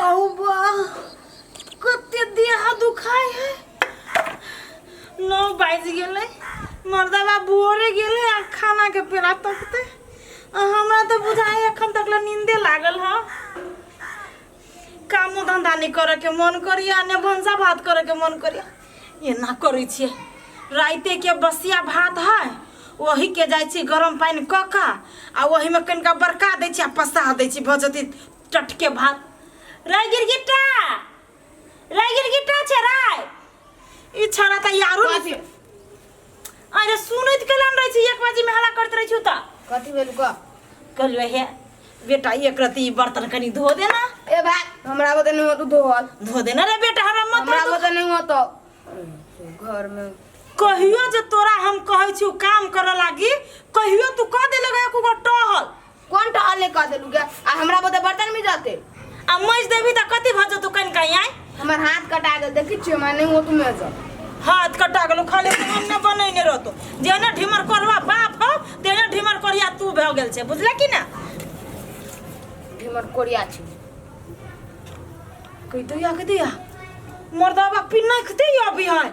बाबा कते देह दुखाई है 9 बज गेले मर्दावा बोरे गेले आ खाना के पेला तकते हमरा तो बुझाए एखन तक नींदे लागल ह काम धंधा नहीं करे के मन करिया ने भंसा भात करे के मन करिया ये ना करै छिए राइते के बसिया भात है वही के जाय छी गरम पानी कका आ वही में कनका बरका दै छी आ पसा दै छी भजती टटके भात राय गिरगिट्टा छे राय ई छरा त यारो नहीं अरे सुनैत केलन रही छी 1 बजे में हला करत रही छु त कथि भेल क कहलवे हे बेटा एक रती बर्तन कनी धो देना ए भाई हमरा बदे नहीं हो तू धो देना रे बेटा हमरा बदे नहीं हो तो घर में कहियो जे तोरा हम कहै छु काम करे लागी कहियो तू क दे लगे एको गो टहल कौन टहल क देलु गे आ हमरा बदे बर्तन में जाते आ मज देबी त कथि भजो तू कन कहीं आई हमर हाथ कटा गेल देखि छियो मैं नहीं हो तू में जा हाथ कटा गेलो खाली हम न बनैने रहतो जेने ढिमर करवा बाप हो तेने ढिमर करिया तू भ गेल छे बुझले कि ना ढिमर कोरिया छी कहि तो या के दिया मर्दावा पिन्ना खते अभी है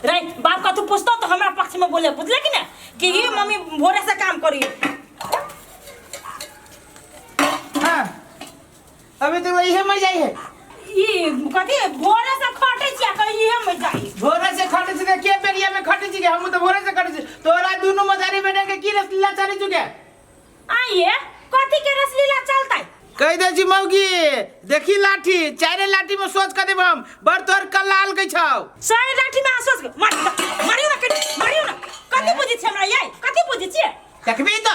रे बाप का तू पूछतो तो हमरा पक्ष में बोले बुझले कि ना कि ये मम्मी भोरे से काम करी हां अभी तो वही है मर जाई है ई कथि भोरे से खटे छिया कहि है मर जाई भोरे से खटे छी के पेरिया में खटे छी हम तो भोरे से खटे छी तोरा दोनों मजारी बेटा के की रसलीला चली चुके आइए कथि के रसलीला चलता कह दे जी मौगी देखी लाठी चारे लाठी में सोच कर देब हम बर तोर कलाल गई छौ सारे लाठी में सोच के मारियो ना कथि बुझी छ हमरा याई कथि बुझी छी देखबी तो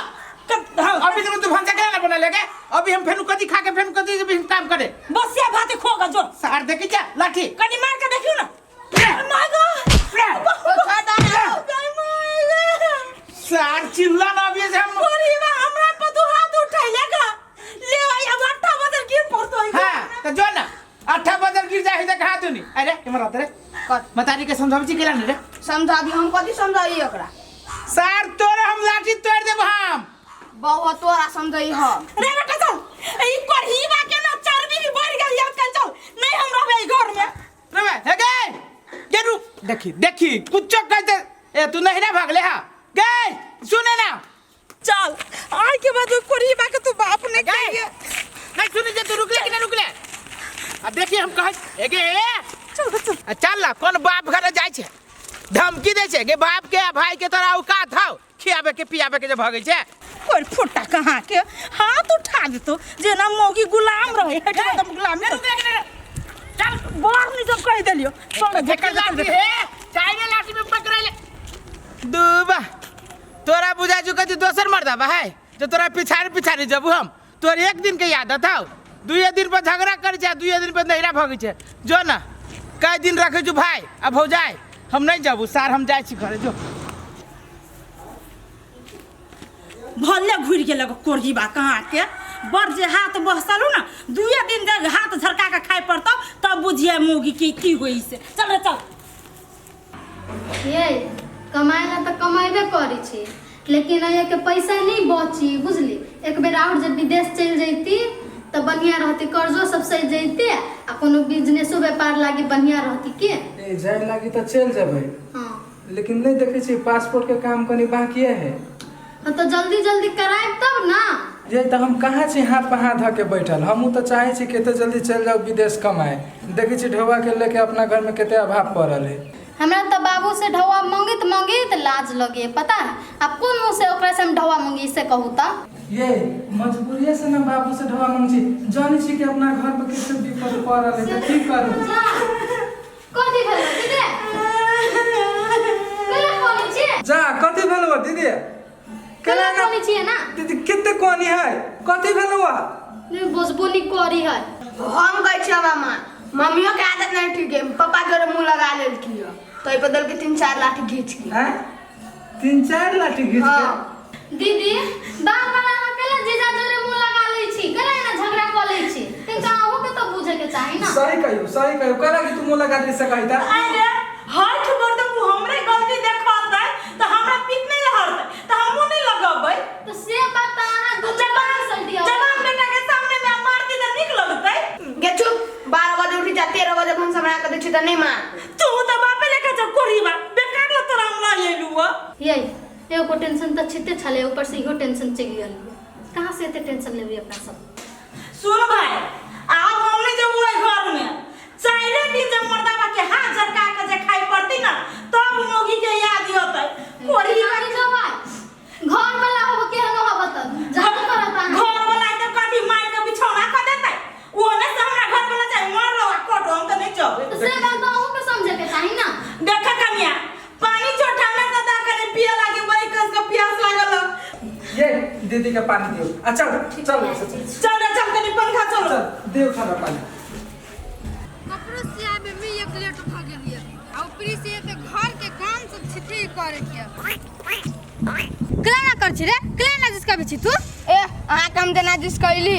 अभी तक तू भंसा करे ना बना लेके अभी हम फेनु कथि खा के फेनु कथि काम करे बस ये भाते खोगा जो सार देखी जा लाठी कनी मार के देखियो ना माय गॉड ओ छाता सार चिल्ला ना अभी से हम बोली बा हमरा पर तू हाथ उठाइलेगा ले आई अब 8 बजे गिर पड़तो है हां तो जो ना 8 बजे गिर जाए त हाथ नहीं अरे केमरा रे मतारी के समझाबी छी केला रे समझाबी हम कथि समझाई एकरा सार तोरे हम लाठी तोड़ देब हम बहु तोरा समझाई ह रे बेटा चल ई करहीबा के ना चर्बी भी बढ़ गई अब कल चल नहीं हम रहबे घर में रे हे गे के रुक देखी कुछ कहते ए तू नहीं ना भाग ले हां गे सुने ना चल आई के बाद करहीबा के तू बाप ने कहिए नहीं सुने जे तू रुक ले कि ना रुक ले अब देखिए हम कह ए गे चल चल ला कौन बाप घर जाय छे धमकी दे छे गे बाप के भाई के तोरा औकात हौ खियाबे के पियाबे के जे भागे छे कोई फुट्टा कहां के हाथ उठा दे तो जे ना मोगी गुलाम रहे है तो गुलाम चल बाहर नहीं सब कह देलियो चल देखा लाठी है चाइना लाठी में पकड़ ले दुबा तोरा बुझा चुका तू दोसर मर्दा बा है जो तोरा पिछाड़ी जब हम तोर एक दिन के याद था 2 दिन पर झगड़ा कर जा 2 दिन पर नहिरा भागे छे जो ना कई दिन रखे जो भाई अब हो जाए हम नहीं जाबू सार हम जाय छी घरे जो भल्ले घुर के लग कोरजीबा कहां के बर जे हाथ बहसलू ना 2 दिन दे हाथ झरका के खाए पड़तो तब बुझिए मोगी की होई से चल चल ये कमाएला तो कमाइबे करी छी लेकिन ये के पैसा नहीं बची बुझली एक बेर और जब विदेश चल जैती तो बढ़िया रहती कर्जो सब सही जैते आ कोनो बिजनेसो व्यापार लागी बढ़िया रहती के ए जाय लागी तो चल जेबै हां लेकिन नहीं देखे छी पासपोर्ट के काम कनी बाकी है तो जल्दी कराए तब ना ये तो हम कहाँ छी हाथ पे हाथ धऽ के बैठल हमहू तो चाहे छी केते जल्दी चल जाओ विदेश कमाए देखे छी ढौआ के लेके अपना घर में केते अभाव पड़ल है हमरा तो बाबू से ढौआ मांगित लाज लगे पता है अब कौन मुंह से ओकरा से हम ढौआ मांगी से कहू त ये मजबूरी से ना बाबू से ढौआ मांग छी जाने छी कि अपना घर पे केते विपद पड़ल है तो की करू कथि भेल दीदी केला कोनी छी जा कथि भेलौ दीदी केला कोनी छी ना दीदी केते कोनी है कथि भेलौ नहीं बसबोनी करी है हम गई छी मामा मम्मियों के आदत नहीं ठीक है पापा के मुंह लगा लेल की तो बदल के 3-4 लाठी खींच के हैं 3-4 लाठी खींच के दीदी बार बार अहाँ केला जीजा जोरे मुंह लगा लै छी केला ना झगड़ा क लै छी तिनका अहू के तो बुझे के चाही ना सही कहियो करा कि तू मुंह लगा दे से कहिता अरे हर खबर तो हमरे गलती देखबाता तो हमरा पीठ नहीं लहरता तो हमहु नहीं लगबै तो से बात अहाँ दू जबान से दिया जवान बेटा के सामने में मार दी तो निकल छी त नहीं मान तू तो बापे लेके जा कोरीबा बेकार ल तोरा हम ला एलु हो यही एगो टेंशन तो छिते छले ऊपर से इहो टेंशन चल गेल कहाँ से एते टेंशन लेबी अपना सब सुन भाई अब हमने जब वो घर में चाइरे दिन जब मर्दावा के हाथ झटका के जे खाई पड़ती ना तब मोगी के याद होतै कोरीबा नहीं जवाय घर वाला हो के न हो बता जान करता घर वाला तो कथी मार के बिछौना कर देतै ओने से हमरा घर वाला चाहे मार लो कोटो हम तो नहीं जाबे से बात तो के समझे के चाही ना देखा कनिया पानी जो ठंडा दादा करे पिया लागे बड़ी कस के प्यास लागल ये दीदी का पानी दियो। अच्छा चल चल रे चल कनी पंखा चलो दियो खाना पानी। कपड़ो सिया में मी एक लेट उठा गेलिए आ ऊपरी से ते घर के काम सब छिटी करे के क्लेना कर छी रे क्लेना जिसका भी छी तू ए अहाँ काम देना जिस कैली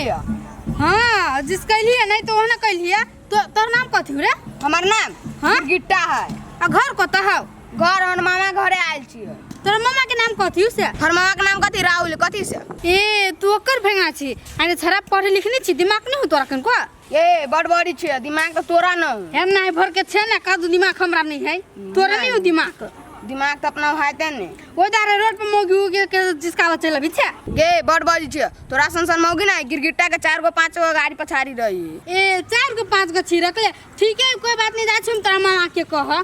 हां जिस कहली है नहीं तो ओना कहली है तो तोर नाम कथि रे हमार नाम हाँ? गिट्टा है आ घर कत है घर और मामा घरे आयल छी तोर मामा के नाम कथि से हर मामा के नाम कथी राहुल कथी से ए तू ओकर भेंगा छी अरे छरा पढ़े लिखनी छी दिमाग नहीं हो तोरा कन को ए बड़ी छै दिमाग तो तोरा न यार नहीं भर के छे ना का दिमाग हमरा नहीं है तोरा नहीं हो दिमाग दिमाग तो अपना हाइते ने ओ दारे रोड पे मोगी उगे के जिसका बच्चे लबी छे गे बड़ी छै तोरा संसन मौगी ना गिरगिट्टा के 4 गो 5 गो गाड़ी पछाड़ी रही ए 4 गो 5 गो छी रखले ठीक है कोई बात नहीं जा छी तोरा मामा के कह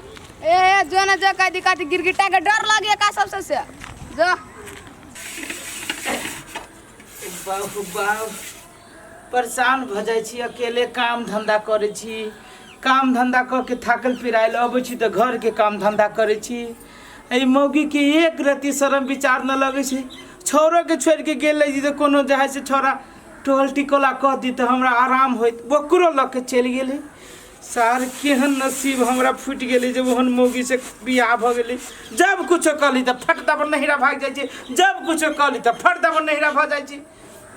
ए जो न जो कह दिक्कत गिरगिट्टा के डर लगे का सबसे से जो बाबू बाबू परेशान भ जाइ छी अकेले काम धंधा करे छी काम धंधा क के थाकल पिरायल अबै छी त घर के काम धंधा करे छी ए मौगी के एक रति शर्म विचार न लगे छै छोरो के छोड़ के गेल जी त कोनो जहां से छोरा टोल टिकोला कह दी त हमरा आराम होइत बकरो ल के चल गेले सार केहन नसीब हमरा फूट गेले जब ओहन मौगी से बियाह भ गेले जब कुछो कहली त फटदा पर नहिरा भाग जाइ छै जब कुछो कहली त फटदा पर नहिरा भ जाइ छै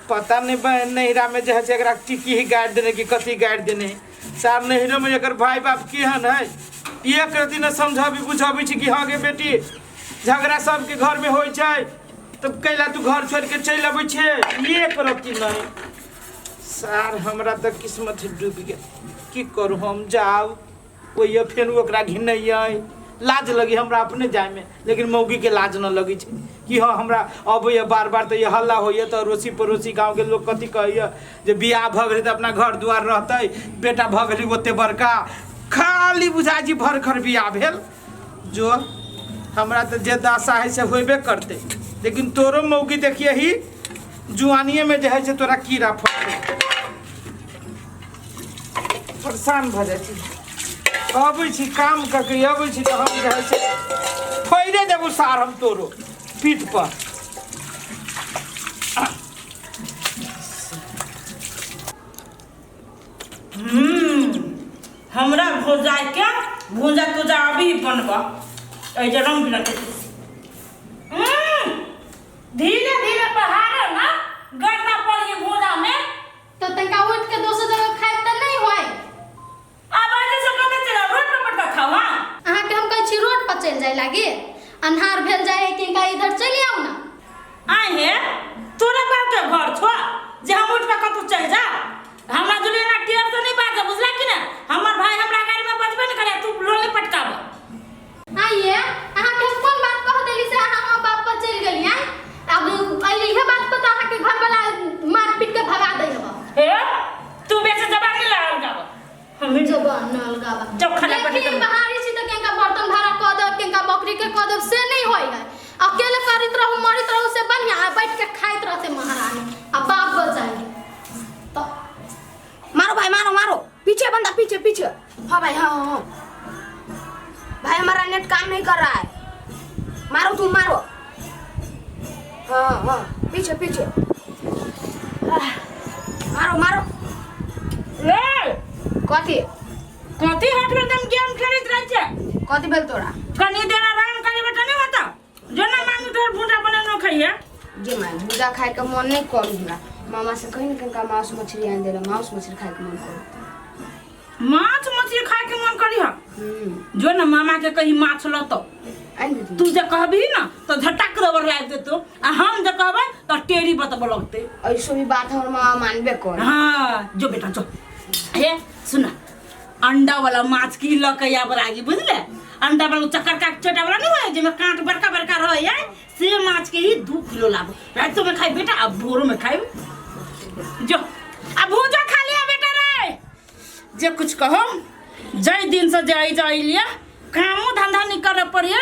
पता नहीं नहिरा में जो है एकरा टिकी ही गाड़ देने की कथी गाड़ देने सार नहिरो में एकर भाई बाप केहन है एक रति न समझाबी बुझाबी छी कि हाँ गे बेटी झगड़ा सबके घर में होइ छै तब कैला तू घर छोड़ के चल अबै छे एक रति नहीं सार हमरा त किस्मत डूब गेल की करू हम जाऊ ओइए फेन ओकरा घिनैयै लाज लगी हमरा अपने जाय में लेकिन मौगी के लाज न लगी छै कि हाँ हमरा अबैया बार बार तो ये हल्ला होइए तो अड़ोसी पड़ोसी गाँव के लोग कथी कहैया जे बियाह भ गेलै तो अपना घर दुआर रहतै बेटा भ गेलै ओते बड़का खाली बुझाजी भर घर बियाह भेल जो हमरा तो जे दशा है से होबे करते लेकिन तोरो मौगी देखिए ही जुआनिए में जो है से तोरा कीड़ा फटते परेशान भ जाइ छी अबै छी काम करके अबै छी तो हम जो है से फैरे देबू सार हम तोरो पीठ पर हमरा भोजाई के भूंजा तुजा अभी बनबा ए जे रंग बिरंग धीरे धीरे पहाड़ ना गड़ना पड़ी भूंजा में तो तंका उठ के दोसर जगह खाए त नहीं होय अब आजे से कहते चला रोड पर पटका खाओ हां अहाँ के हम कहै छी रोड पर चल जाय लागे अन्हार भेल जाए कि का इधर चली आउ ना आए हे तोरा बाप के घर छो जे हम उठ के कतु चल जा हमरा जुले ना टियर तो नहीं बात बुझला कि ना हमर भाई हमरा गाड़ी में बचबे न करे तू लोले पटकाब आइए अहाँ के कोन बात कह देली से अहाँ हम बाप पर चल गेली हैं अब अइली है बात पता अहाँ के घर वाला मार पीट के भगा दे हवा हे तू बेचे जबान नहीं लगा गावा हम जबान न लगावा जब खाना पड़ी लेकिन बाहरी छी त केका बर्तन भाड़ा क दब केका बकरी के क दब से नहीं होय है अकेले करित रहू मरित रहू से बढ़िया बैठ के खाइत रहते महारानी अब बाप बचाएंगे तो मारो भाई मारो मारो पीछे बंदा पीछे पीछे हाँ भाई हाँ हाँ भाई हमारा नेट काम नहीं कर रहा है मारो तुम मारो हाँ हाँ पीछे पीछे मारो मारो रे कथी कथी हाथ में दम गेम खेलित रह छे कथी भेल तोरा कनी देर आराम करे बेटा नहीं होता जो ना मांगी तोर भूंजा बने न खाइए जे मैं भूजा खाए का मन नहीं करू हमरा मामा से कहीं न कहीं मांस मछली आन देला मांस मछली खाए का मन करू माछ मछली खाए के मन करी हा जो ना मामा के कहीं माछ ल तो आन दे तू जे कहबी ना तो झटक रबर लाग देतो आ हम जे कहबे तो टेरी बतब लगते ऐसो भी बात हमर मामा मानबे कर हां जो बेटा जो हे सुना अंडा वाला माछ की लकैया बरागी बुझले अंडा वाला चक्कर का छोटा वाला नहीं है जेमे कांट बड़का बड़का रहे से माछ के ही 2 किलो लाबो रात में खाई बेटा अब भोर में खाई जो अब भूजा खा लिया बेटा रे जे कुछ कहो जय दिन से जाई लिया कामो धंधा नहीं करे पड़िए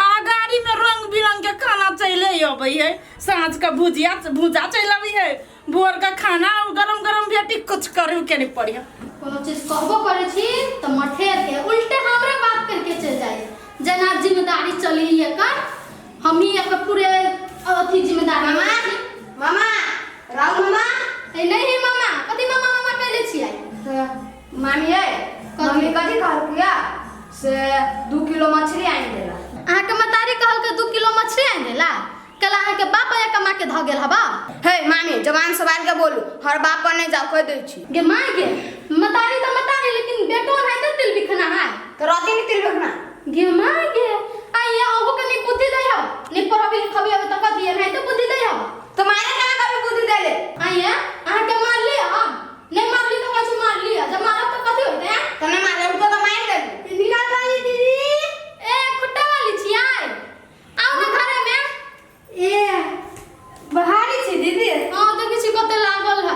आगाड़ी में रंग बिरंग के खाना चले अबै है सांझ का भुजा चल अबै है भोर का खाना गरम गरम बेटी कुछ करे के नहीं पड़िए कोनो चीज कहबो करे छी त मठेर के उल्टे हमरे बात करके चल जाए जना जिम्मेदारी चली है कर हम ही एक पूरे अथी जिम्मेदारी मामा राव मामा ए नहीं मामा कथी मामा मामा कहले छियै मामी है मम्मी कथी कहलकिया से 2 किलो मछली आनि देला अहाँ के मतारी कहल के 2 किलो मछली आनि देला कला अहाँ के बाप या कमा के ध गेल हबा हे मामी जवान सवाल के बोलू हर बाप पर नहीं जाओ कह दै छी गे माय गे मतारी त मतारी लेकिन बेटो है त तिल बिखना है तो राती नहीं तिल बखना गे माय गे आइए अहू के नहीं बुद्धि दै हो नहीं पढ़बी लिखबी अब त कथी है तो बुद्धि दै हो तो मारे कहां कभी बुद्धि देले आइए अहाँ के मार ली हम नहीं मार ली तो कैसे मार लिया जब मारब तो कथी होते हैं तो नहीं मारे तो मार दे निकाल दाई दीदी ए खुट्टा वाली छी आए आओ ना घरे में ए बहारी छी दीदी हां तो किसी कते लागल है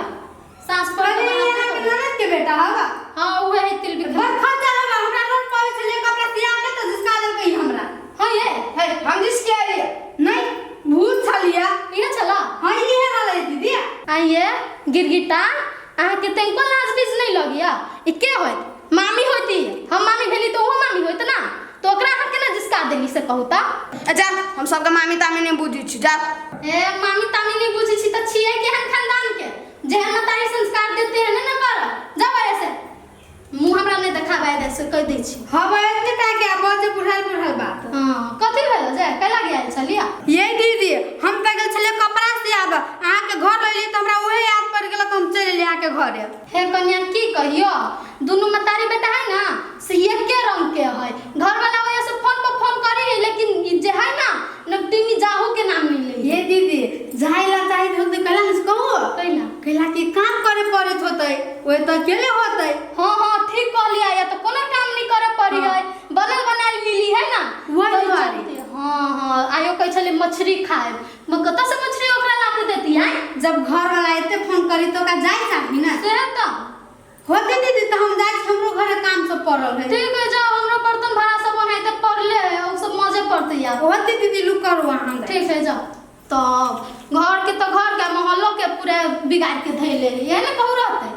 सास पर अरे यहाँ के ननद के बेटा हवा हां उहे है तिल बिखना बस खर्चा हवा हमरा लोन पावे छले कपड़ा सिया के तो जिसका दल कही हमरा हां ये हे हम जिस के रही नहीं भूत छलिया ये चला हां ये वाला दीदी आइए गिरगिटा अहाँ के तंको लाज बीज नहीं लगिया ई के होत मामी होती हम मामी भेली तो वो मामी होत ना तो ओकरा अहाँ के ना जिसका देली से कहूता अच्छा हम सबके मामी तामी नहीं बुझी छी जा ए मामी तामी नहीं बुझी छी त छिए केहन खानदान के जेहन मतारी संस्कार देते हैं ना कर जाओ ऐसे मुंह हमरा नहीं देखाबे दे से कह दै छी हवा इतने टा के आवाज बुढ़ल बात हां कथि भेल जे कला गया चलिया ये दीदी हम त गेल छले कपड़ा सियाब अहाँ के घर लेली त हमरा ओहे याद पड़ गेल त हम चले ले आके घरे हे कन्या की कहियो दोनों मतारी बेटा है ना से एके रंग के है घर वाला वजह से फोन पर फोन करे है लेकिन ई जे है ना नकटिनी जाहू के नाम मिले ये दीदी जाइला चाहिए होते कला न कहो कैला कैला की काम करे पड़त होते ओए तो अकेले होते हां हां ठीक कह लिया या तो कोनो काम नहीं करे पड़ी है बनल बनाल मिली है ना वही तो बात। चलते। हां हां आयो कह छले मछली खाए म कत से मछली ओकरा लाके देती है जब घर वाला इतने फोन करी तो का जाई चाहिए ना से तो होते दीदी तो हम जाई हमरो घरे काम सब पड़ल है ठीक है जाओ हमरो बर्तन भाड़ा सब बनाते पड़ले है ओ सब मजे पड़ते यार होते दीदी लुक करो वहां ठीक है जाओ तो घर के मोहल्लो के पूरे बिगाड़ के धैले ये ना कहू रहते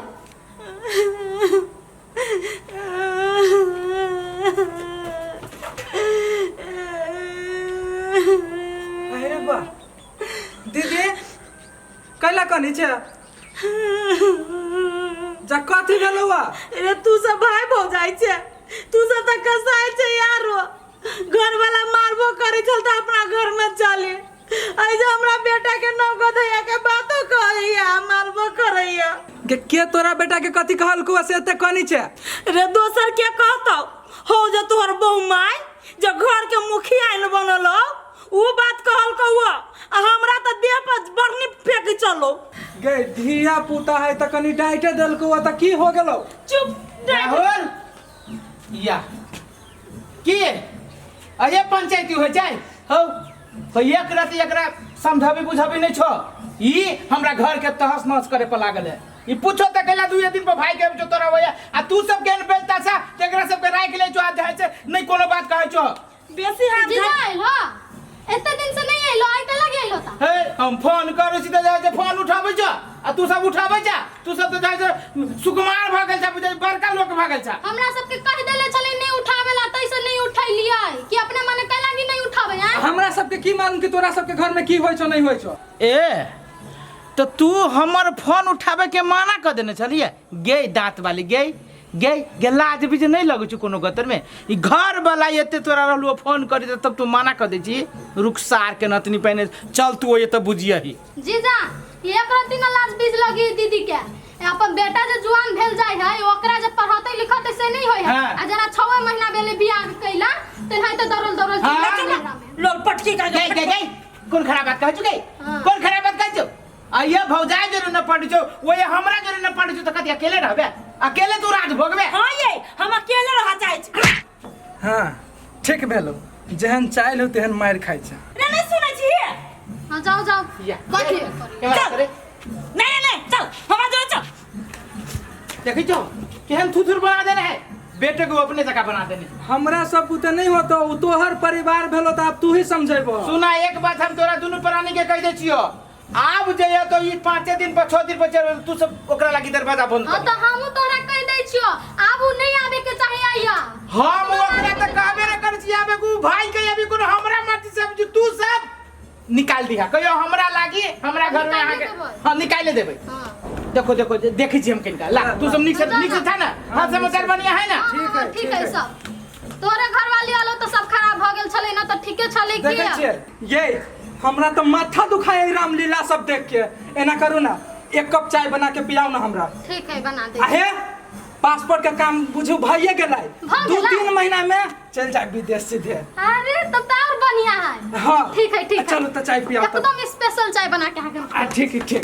अरे बा दीदी कैला कनी छे जा कथी भेलौआ रे तू सब भाई भौ जाई छे तू सब त कसाई छे यारो घर वाला मारबो करे चल त अपना घर में चले आई जो हमरा बेटा के नौको धैया के बातो कहैया मारबो करैया के तोरा बेटा के कथी कहलकौ से एते कनी छे रे दोसर के कहतौ हो जे तोहर बहु माई जो घर के मुखिया न बनलो उ बात कहलकौ हमरा त देह पर बरनी फेंक चलो गे धिया पुता है त कनी डाइटे देलकौ त की हो गेलौ चुप राहुल या की अजे पंचायती हो जाए हो तो एक रात एकरा समझाबी बुझाबी नहीं छो ई हमरा घर के तहस नहस करे पर लागल है ई पूछो त कैला 2 दिन पर भाई के जो तोरा होया आ तू सब के बेचता सा एकरा सब के राख ले जो आज है से नहीं कोनो बात कहै छो बेसी हाथ जी आइल हो एते दिन से नहीं आइलो आइ त लगे आइलो ता हे हम फोन करू छी त जाय फोन उठाबै छ आ तू सब उठाबै छ तू सब त जाय सुकुमार भ गेल छ बुझै बड़का लोग भ गेल छ हमरा सब के कह देले चले नहीं उठावेला तैसे नहीं उठैलियै कि अपने माने कैला कि नहीं उठावे हैं हमरा सबके की मालूम कि तोरा सबके घर में की होय छो नहीं होय छो ए तो तू हमर फोन उठावे के मना कर देने छलिए गे दांत वाली गे गे गे लाज भी नहीं लगै छ कोनो गतर में ई घर वाला एते तोरा रहलु फोन करी तब तू मना कर दे छी रुखसार के नतनी पहने चल तू ये त बुझिया ही जीजा एक रति न लाज बीज लगी दीदी के अपन बेटा जे जुआन भेल जाय है ओकरा जे पढ़ाते लिखते से नहीं होय है हाँ। आ जना 6 महीना भेले बियाह कैला तनहाय त दरल दरल हाँ। लोग पटकी का गई गई गई कौन खराब बात कहै छु गई हाँ। कौन खराब बात कहै छु आइए भौजाई जरूर न पड़ छो वो हमरा जरूर न पड़ छो त कथि अकेले रहबे अकेले तू राज भोगबे हां ये हम हाँ ठीक भेलो जेहन चाइल हो तेहन मारि खाइ छै रे नहीं सुनै छी हाँ जाओ जाओ या कथी करे नहीं चल हमरा जो चल देखी छो केहन थुथुर बना देने है बेटे को अपने जगह बना देने हमरा सब बुते नहीं होतो उ तोहर परिवार भेलो त आब तू ही समझेबो सुना एक बात हम तोरा दुनू प्राणी के कह दे छियो आब जइया तो ई 5 दिन पर 6 दिन पर तू सब ओकरा लागी दरवाजा बंद हाँ कर तो हमू तोरा कह दै छियो आब उ नहीं आवे के चाहे आइया हम ओकरा त कहबे न कर छी आबे को भाई के अभी कोनो हमरा मत सब जो तू सब निकाल दिया कहियो हमरा लागी हमरा घर में आके हां निकाल देबे हाँ देखो देखो देखै छी हम कनिका ला तू सब नीक से था ना हां समाचार बढ़िया है ना हाँ, ठीक है सब तोरे घर वाली आलो तो सब खराब भ गेल छले ना तो ठीके छले की देखै छियै ये हमरा तो माथा दुखाए रामलीला सब देख के एना करू ना एक कप चाय बना के पियाओ ना हमरा ठीक है बना दे आहे पासपोर्ट का काम बुझू भइए गेलै भऽ गेलै? 2-3 महीना में चल जा विदेश सीधे अरे तब तो और बढ़िया है हाँ ठीक है चलो तो चाय पियाओ एकदम स्पेशल चाय बना के आके ठीक है